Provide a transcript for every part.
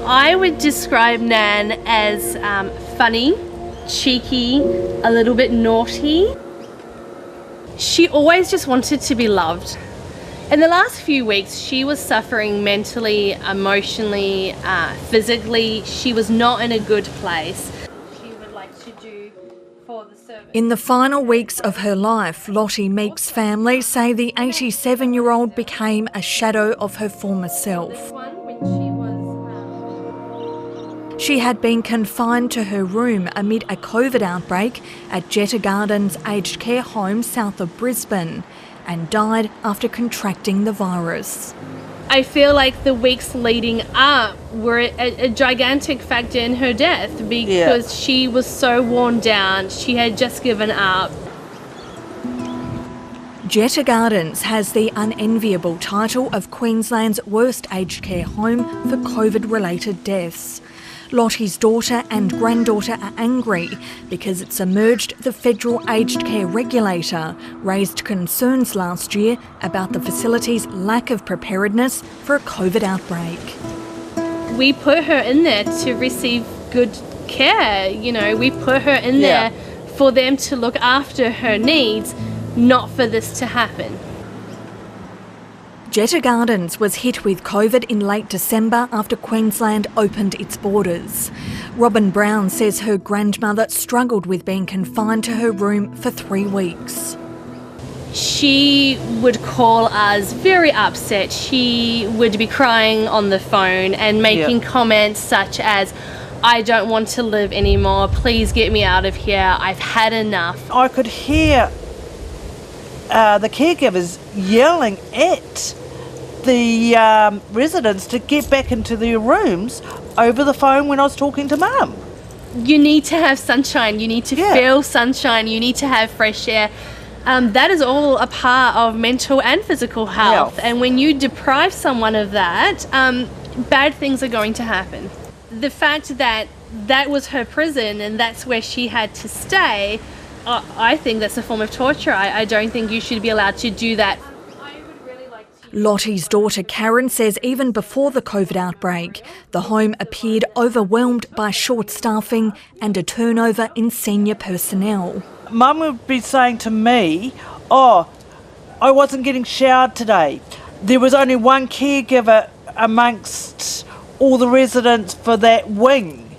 I would describe Nan as funny, cheeky, a little bit naughty. She always just wanted to be loved. In the last few weeks, she was suffering mentally, emotionally, physically. She was not in a good place. She would like to do for the service. In the final weeks of her life, Lottie Meek's family say the 87-year-old became a shadow of her former self. She had been confined to her room amid a COVID outbreak at Jetta Gardens aged care home south of Brisbane and died after contracting the virus. I feel like the weeks leading up were a gigantic factor in her death because she was so worn down. She had just given up. Jetta Gardens has the unenviable title of Queensland's worst aged care home for COVID-related deaths. Lottie's daughter and granddaughter are angry because it submerged the federal aged care regulator, raised concerns last year about the facility's lack of preparedness for a COVID outbreak. We put her in there to receive good care, we put her in there for them to look after her needs, not for this to happen. Jetta Gardens was hit with COVID in late December after Queensland opened its borders. Robin Brown says her grandmother struggled with being confined to her room for 3 weeks. She would call us very upset. She would be crying on the phone and making comments such as, "I don't want to live anymore, please get me out of here, I've had enough." I could hear the caregivers yelling at the residents to get back into their rooms over the phone when I was talking to Mum. You need to have sunshine, you need to feel sunshine, you need to have fresh air. That is all a part of mental and physical health. And when you deprive someone of that, bad things are going to happen. The fact that that was her prison and that's where she had to stay, I think that's a form of torture. I don't think you should be allowed to do that. Lottie's daughter Karen says even before the COVID outbreak, the home appeared overwhelmed by short staffing and a turnover in senior personnel. Mum would be saying to me, "Oh, I wasn't getting showered today. There was only one caregiver amongst all the residents for that wing."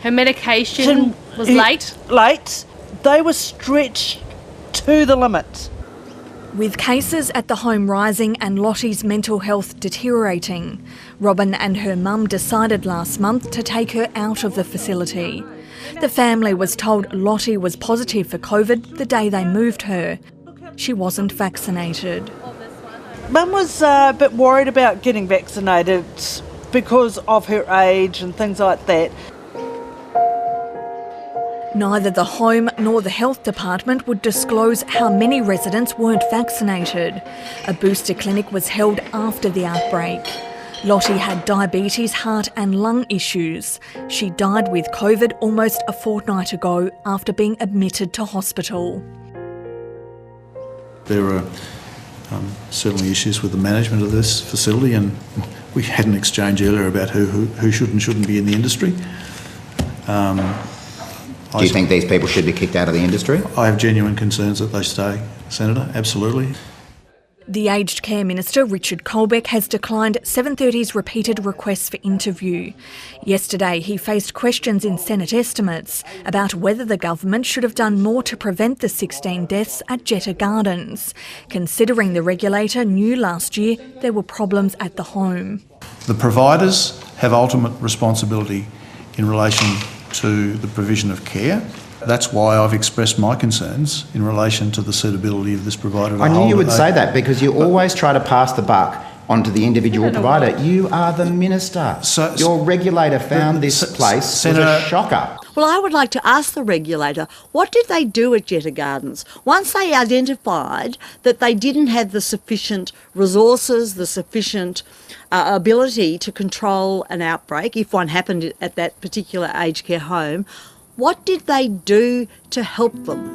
Her medication was late? Late. They were stretched to the limit. With cases at the home rising and Lottie's mental health deteriorating, Robin and her mum decided last month to take her out of the facility. The family was told Lottie was positive for COVID the day they moved her. She wasn't vaccinated. Mum was a bit worried about getting vaccinated because of her age and things like that. Neither the home nor the health department would disclose how many residents weren't vaccinated. A booster clinic was held after the outbreak. Lottie had diabetes, heart and lung issues. She died with COVID almost a fortnight ago after being admitted to hospital. There are certainly issues with the management of this facility, and we had an exchange earlier about who should and shouldn't be in the industry. Do you think these people should be kicked out of the industry? I have genuine concerns that they stay, Senator, absolutely. The Aged Care Minister, Richard Colbeck, has declined 730's repeated requests for interview. Yesterday, he faced questions in Senate estimates about whether the government should have done more to prevent the 16 deaths at Jetta Gardens, considering the regulator knew last year there were problems at the home. The providers have ultimate responsibility in relation to the provision of care. That's why I've expressed my concerns in relation to the suitability of this provider. I knew you would say that because you always try to pass the buck onto the individual provider. You are the minister. Your regulator found this place was a shocker. Well, I would like to ask the regulator, what did they do at Jetta Gardens? Once they identified that they didn't have the sufficient resources, the sufficient ability to control an outbreak, if one happened at that particular aged care home, what did they do to help them?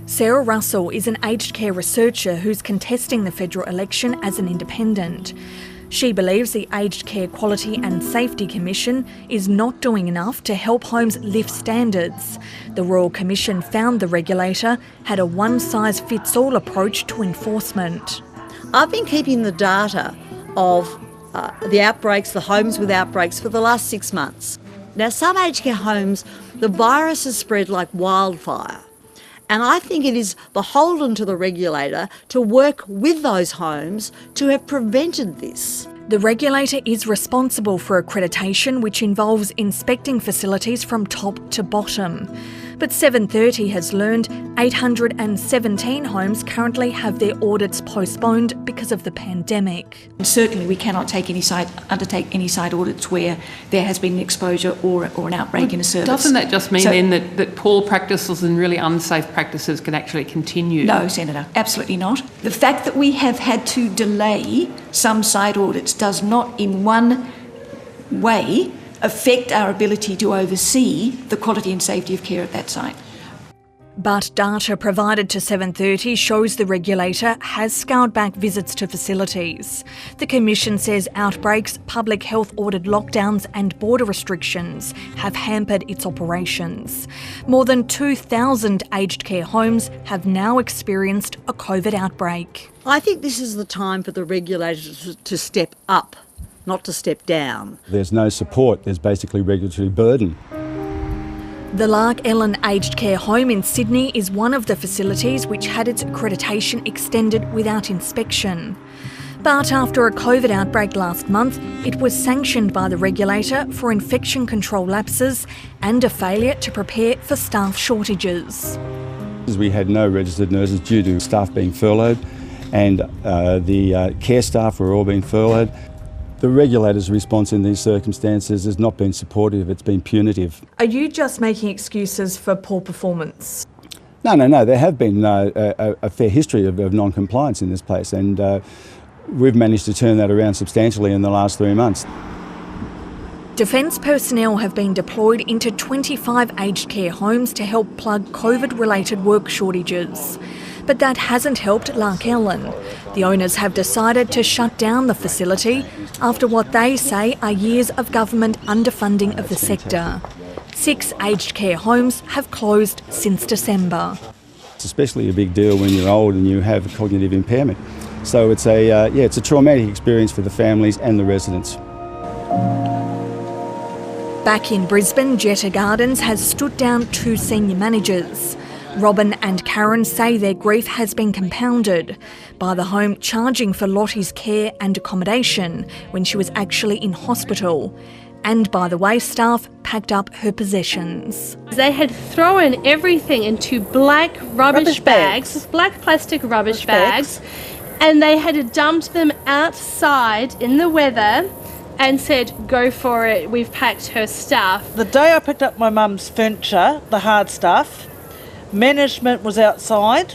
Sarah Russell is an aged care researcher who's contesting the federal election as an independent. She believes the Aged Care Quality and Safety Commission is not doing enough to help homes lift standards. The Royal Commission found the regulator had a one-size-fits-all approach to enforcement. I've been keeping the data of the outbreaks, the homes with outbreaks, for the last 6 months. Now, some aged care homes, the virus has spread like wildfire. And I think it is beholden to the regulator to work with those homes to have prevented this. The regulator is responsible for accreditation, which involves inspecting facilities from top to bottom. But 730 has learned 817 homes currently have their audits postponed because of the pandemic. Certainly we cannot undertake any site audits where there has been an exposure or an outbreak in a service. Doesn't that just mean that poor practices and really unsafe practices can actually continue? No, Senator, absolutely not. The fact that we have had to delay some site audits does not in one way affect our ability to oversee the quality and safety of care at that site. But data provided to 730 shows the regulator has scaled back visits to facilities. The Commission says outbreaks, public health ordered lockdowns and border restrictions have hampered its operations. More than 2,000 aged care homes have now experienced a COVID outbreak. I think this is the time for the regulator to step up, not to step down. There's no support, there's basically regulatory burden. The Lark Ellen Aged Care Home in Sydney is one of the facilities which had its accreditation extended without inspection. But after a COVID outbreak last month, it was sanctioned by the regulator for infection control lapses and a failure to prepare for staff shortages. We had no registered nurses due to staff being furloughed, and the care staff were all being furloughed. The regulator's response in these circumstances has not been supportive, it's been punitive. Are you just making excuses for poor performance? No. There have been a fair history of non-compliance in this place, and we've managed to turn that around substantially in the last 3 months. Defence personnel have been deployed into 25 aged care homes to help plug COVID-related work shortages. But that hasn't helped Lark Ellen. The owners have decided to shut down the facility after what they say are years of government underfunding of the sector. 6 aged care homes have closed since December. It's especially a big deal when you're old and you have cognitive impairment. So it's a traumatic experience for the families and the residents. Back in Brisbane, Jetta Gardens has stood down 2 senior managers. Robin and Karen say their grief has been compounded by the home charging for Lottie's care and accommodation when she was actually in hospital, and by the way staff packed up her possessions. They had thrown everything into black rubbish bags, black plastic rubbish bags, and they had dumped them outside in the weather and said, go for it, we've packed her stuff. The day I picked up my mum's furniture, the hard stuff, management was outside.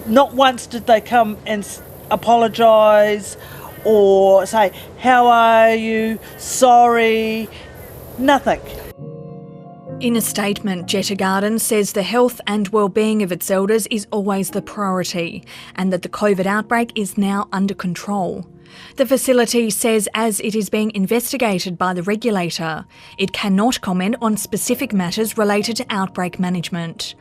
Not once did they come and apologise or say, how are you, sorry, nothing. In a statement, Jetta Gardens says the health and well-being of its elders is always the priority and that the COVID outbreak is now under control. The facility says as it is being investigated by the regulator, it cannot comment on specific matters related to outbreak management.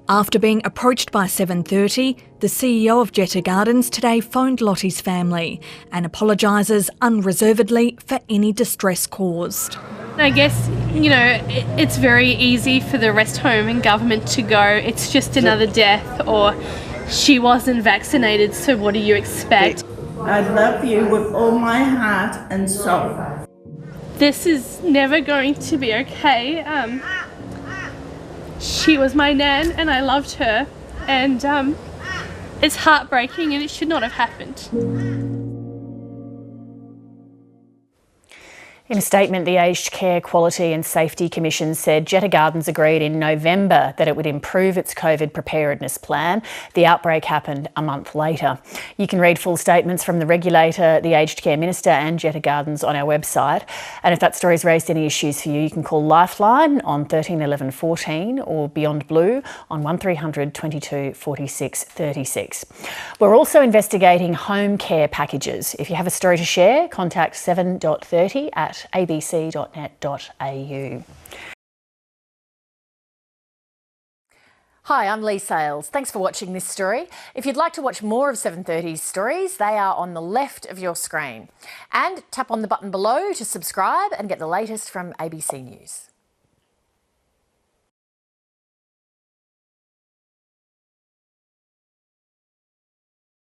After being approached by 730, the CEO of Jetta Gardens today phoned Lottie's family and apologises unreservedly for any distress caused. I guess, it's very easy for the rest home and government to go, it's just another death, or she wasn't vaccinated, so what do you expect? I love you with all my heart and soul. This is never going to be okay. She was my nan and I loved her, and it's heartbreaking and it should not have happened. In a statement, the Aged Care Quality and Safety Commission said Jetta Gardens agreed in November that it would improve its COVID preparedness plan. The outbreak happened a month later. You can read full statements from the regulator, the Aged Care Minister and Jetta Gardens on our website. And if that story's raised any issues for you can call Lifeline on 13 11 14 or Beyond Blue on 1300 22 46 36. We're also investigating home care packages. If you have a story to share, contact 7.30@abc.net.au. Hi, I'm Lee Sales. Thanks for watching this story. If you'd like to watch more of 7:30's stories, they are on the left of your screen. And tap on the button below to subscribe and get the latest from ABC News.